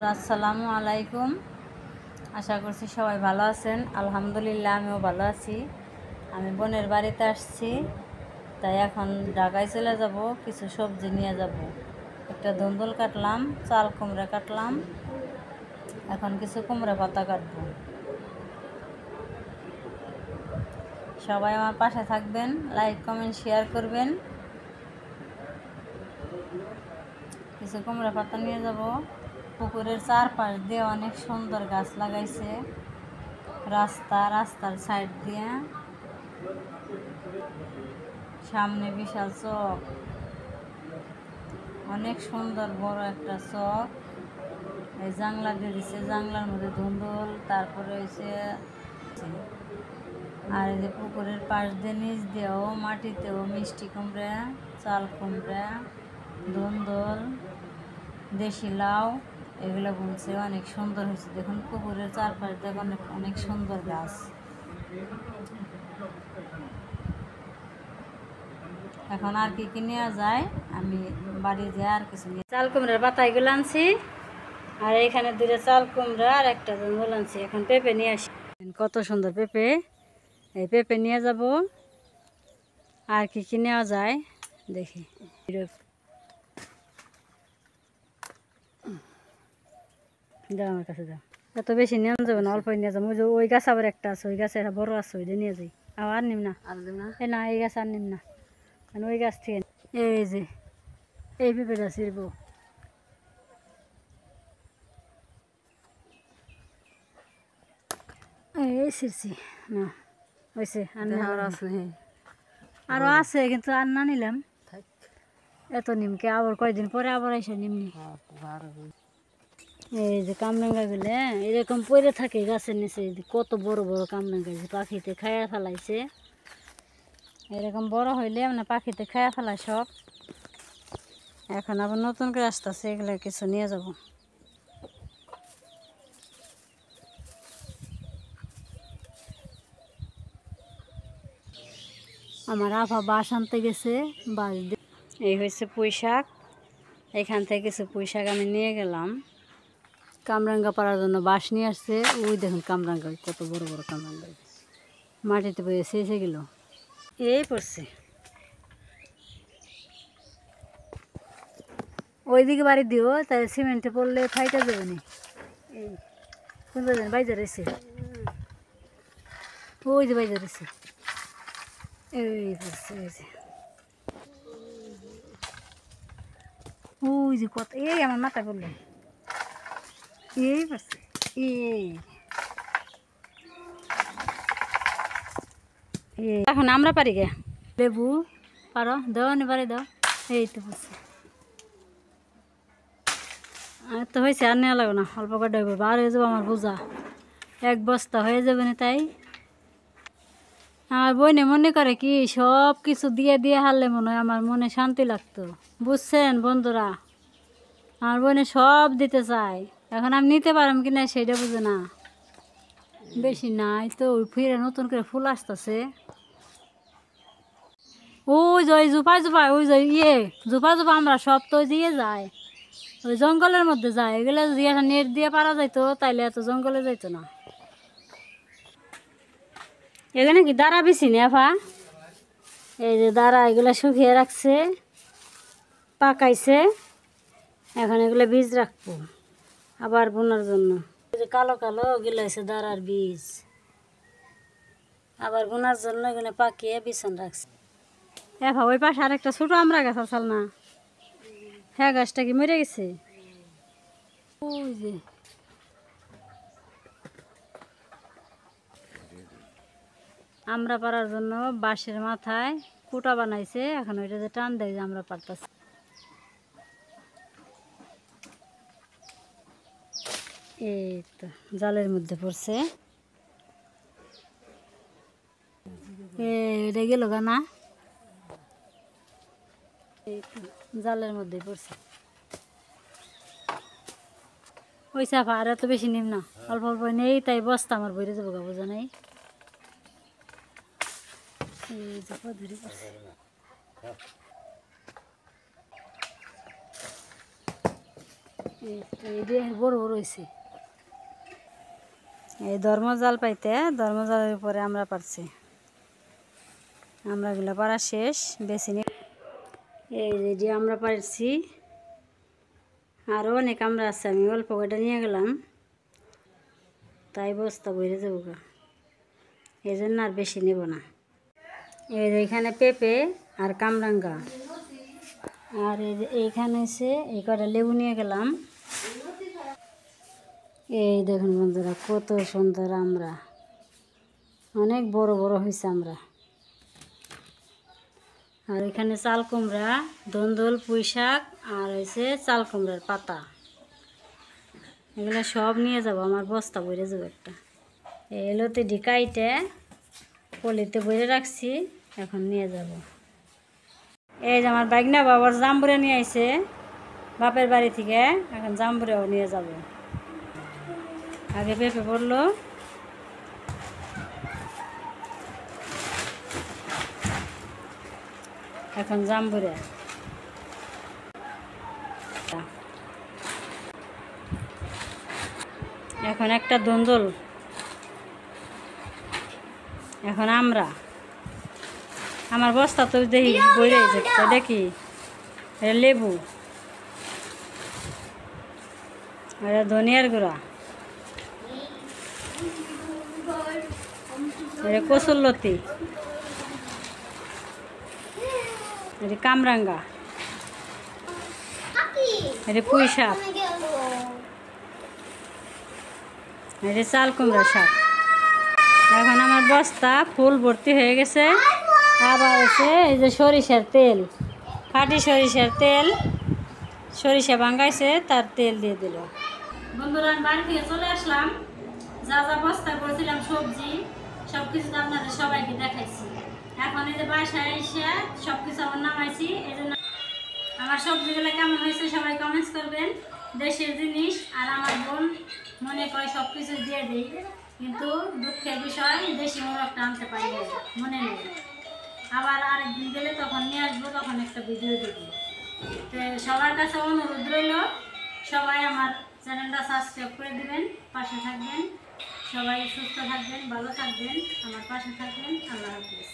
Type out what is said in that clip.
আসসালামু আলাইকুম। আশা করছি সবাই ভালো আছেন। আলহামদুলিল্লাহ আমিও ভালো আছি। আমি বোনের বাড়িতে আসছি, তাই এখন ঢাকায় চলে যাব, কিছু সবজি নিয়ে যাব। একটা ধুন্দুল কাটলাম, চাল কুমড়া কাটলাম, এখন কিছু কুমড়া পাতা কাটবো। সবাই আমার পাশে থাকবেন, লাইক কমেন্ট শেয়ার করবেন। কিছু কুমড়া পাতা নিয়ে যাব। পুকুরের চারপাশ দিয়ে অনেক সুন্দর গাছ লাগাইছে। রাস্তার সাইড দিয়ে সামনে বিশাল চক, অনেক সুন্দর বড় একটা চক। এই জানলা দিয়ে দিচ্ছে, জানলার মধ্যে ধুন্দুল, তারপরে হয়েছে আর এই যে পুকুরের পাশ দিয়ে নিচ দিয়েও মাটিতেও মিষ্টি কুমড়া, চাল কুমড়া, ধুন্দুল, দেশি লাউ এগুলো বুনছে। অনেক সুন্দর হয়েছে। দেখুন পুকুরের চারপাশ দিয়ে অনেক সুন্দর গাছ। এখন আর কি নেওয়া যায়, আমি বাড়ি যেয়ে আর কিছু নিয়ে চাল কুমড়ার পাতা এগুলো আনছি, আর এখানে দুটো চাল কুমড়া আর একটা ধুন্দুল আনছি। এখন পেঁপে নিয়ে আসি। কত সুন্দর পেঁপে, এই পেঁপে নিয়ে যাব। আর কি নেওয়া যায় দেখি। দাও আমার কাছে, দাও। এত বেশি নিয়ে যাবে না, অল্প নিয়ে যাবো। ওই গাছ আবার একটা আছে, ওই গাছে একটা বড় আছে, ওইটা নিয়ে যাই। আর নিম না, না এই গাছ আর নিম না, কারণ ওই গাছ থেকে এই যে এই পেঁপেটা ছিড়বো। এই ছিড়ছি না, হয়েছে। আরো আছে কিন্তু আর না নিলাম। এত নিমকে আবার কয়দিন পরে আবার এসে নিমনি। এই যে কামরাঙ্গা গুলো এরকম পড়ে থাকে গাছের নিচে। কত বড় বড় কামরাঙ্গা, পাখিতে খাইয়া ফেলাইছে। এরকম বড় হইলে মানে পাখিতে খাইয়া ফেলায় সব। এখন আবার নতুন করে আসতেছে, এগুলো কিছু নিয়ে যাব। আমার আফা বাঁশ আনতে গেছে, বাঁশ এই হয়েছে পুঁই শাক। এখান থেকে কিছু পুঁই শাক আমি নিয়ে গেলাম। কামরাঙ্গা পাড়ার জন্য বাঁশ নিয়ে আসছে। ওই দেখুন কামরাঙ্গা, কত বড় বড় কামরাঙ্গা মাটিতে পড়েছে, এসে গেল এই পড়ছে। ওইদিকে বাড়ি দিও, তাই সিমেন্টে পড়লে ফাইটা যাবে না। এই কোন বাইজা রয়েছে, ওই যে বাইজা রয়েছে, এই পড়ছে। ওই যে ওই যে কত, এই আমার মাথা পড়লো, এই পড়ছে। এই এখন আমরা পারি গে লেবু, পারো দাও নি, পারি দাও। এই তো পড়ছে, আর তো হয়েছে, আর নেওয়া লাগবে না, অল্প করে দেবো। আর হয়ে যাবো আমার বোঝা, এক বস্তা হয়ে যাবে না। তাই আমার বইনে মনে করে কি সব কিছু দিয়ে দিয়ে হারলে মনে হয় আমার মনে শান্তি লাগতো। বুঝছেন বন্ধুরা, আমার বইনে সব দিতে চায়। এখন আমি নিতে পারলাম কিনা সেটা বুঝে না। বেশি নাই তো, ওই ফিরে নতুন করে ফুল আসতেছে। ওই যে জুপাই জুপাই, ওই যে জুপা জুপা আমরা সব তো দিয়ে যায়, ওই জঙ্গলের মধ্যে যায়। এগুলো যদি একটা নেট দিয়ে পারা যাইতো তাইলে এত জঙ্গলে যাইতো না। এখানে কি দাঁড়া বেশি নেফা, এই যে দাঁড়া এগুলো শুকিয়ে রাখছে, পাকাইছে। এখন এগুলো বীজ রাখবো আবার বোনার জন্য। এই যে কালো কালো ওগুলো হচ্ছে দাঁড়ার বীজ, আবার বোনার জন্য এগুলো পাকিয়ে বিছন রাখছে। এফা ওই পাশে আরেকটা ছোটো আমরা গাছ আসাল না, হ্যাঁ গাছটা কি মরে গেছে। ওই যে আমরা পারার জন্য বাঁশের মাথায় কুটা বানাইছে। এখন ওইটা যে টান দেয় যে আমরা পারতাছি। এই তো জালের মধ্যে পড়ছে, এটা গেল গানা, এই তো জালের মধ্যে পড়ছে। ওই চাপা আর এত বেশি নিম না, অল্প অল্প নেই, তাই বস্তা আমার বইরে যাবো গা, বোঝা নাই। এই যে ধরে পড়ছে, বড় বড় হয়েছে। এই ধর্মজাল পাইতে ধর্মজালের উপরে আমরা পারছি, আমরাগুলো পারা শেষ, বেশি নি। এই যে আমরা পারছি, আরও অনেক আমরা আছে, আমি অল্প কয়টা নিয়ে গেলাম, তাই বস্তা বইরে যাবো গা, এই জন্য আর বেশি নেব না। এই যে এখানে পেঁপে আর কামরাঙ্গা, আর এই যে এইখানে এসে এই কটা লেবু নিয়ে গেলাম। এই দেখুন বন্ধুরা কত সুন্দর আমরা, অনেক বড় বড় হয়েছে আমরা। আর এখানে চাল কুমড়া, ধন্দল, পুঁই শাক, আর হয়েছে চাল কুমড়ার পাতা, এগুলো সব নিয়ে যাব, আমার বস্তা বইরে যাবো একটা। এলোতে ডিকাইটে পলিতে বইরে রাখছি, এখন নিয়ে যাব। এই যে আমার বাইকনা বাবার জাম্বুরে নিয়ে আইছে বাপের বাড়ি থেকে, এখন জাম্বুরেও নিয়ে যাব। আগে পেঁপে পড়লো, এখন জাম্বুরে। এখন একটা ধন্দল, এখন আমরা, আমার বস্তা তো দেখি বই রয়েছে, দেখি লেবু, এটা ধনিয়ার গুঁড়া, এটা কসুরলতি, এটা কামরাঙ্গা, এটা পুঁই শাক, এটা চাল কুমড়া শাক। এখন আমার বস্তা ফুল ভর্তি হয়ে গেছে। আবার আছে এই যে সরিষার তেল, খাঁটি সরিষার তেল, সরিষা ভাঙাইছে তার তেল দিয়ে দিল। বন্ধুরা আমি বাড়ি থেকে চলে আসলাম, যা যা বস্তা করেছিলাম সবজি সব কিছু আপনাদের সবাইকে দেখাইছি। এখন এই যে বাসায় এসে সব কিছু আমার নামাইছি, এই জন্য আমার সবজিগুলো কেমন হয়েছে সবাই কমেন্টস করবেন। দেশের জিনিস, আর আমার বোন মনে করে সব কিছু দিয়ে দিই, কিন্তু দুঃখের বিষয় দেশি মোরগটা আনতে পারি না, মনে নেই। আবার আরেকদিন গেলে তখন নিয়ে আসবো, তখন একটা ভিডিও দেবো। তো সবার কাছে অনুরোধ রইল, সবাই আমার চ্যানেলটা সাবস্ক্রাইব করে দিবেন, পাশে থাকবেন, সবাই সুস্থ থাকবেন, ভালো থাকবেন, আমার পাশে থাকবেন। আল্লাহ হাফিজ।